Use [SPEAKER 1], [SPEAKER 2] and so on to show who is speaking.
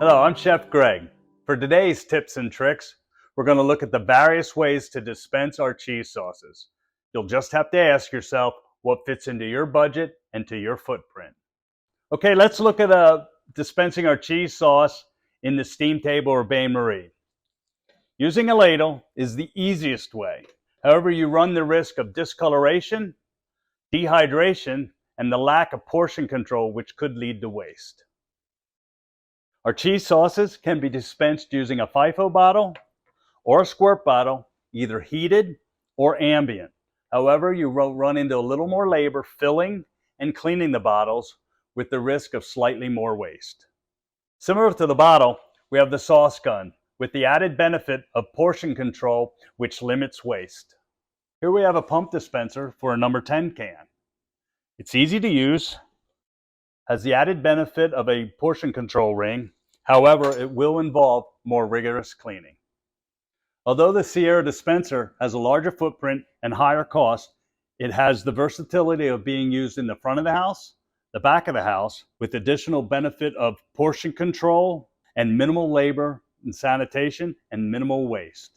[SPEAKER 1] Hello, I'm Chef Greg. For today's tips and tricks, we're going to look at the various ways to dispense our cheese sauces. You'll just have to ask yourself what fits into your budget and to your footprint. Okay, let's look at dispensing our cheese sauce in the steam table or bain-marie. Using a ladle is the easiest way. However, you run the risk of discoloration, dehydration, and the lack of portion control, which could lead to waste. Our cheese sauces can be dispensed using a FIFO bottle or a squirt bottle, either heated or ambient. However, you will run into a little more labor filling and cleaning the bottles with the risk of slightly more waste. Similar to the bottle, we have the sauce gun with the added benefit of portion control, which limits waste. Here we have a pump dispenser for a number 10 can. It's easy to use, has the added benefit of a portion control ring. However, it will involve more rigorous cleaning. Although the Sierra dispenser has a larger footprint and higher cost, it has the versatility of being used in the front of the house, the back of the house, with additional benefit of portion control and minimal labor and sanitation and minimal waste.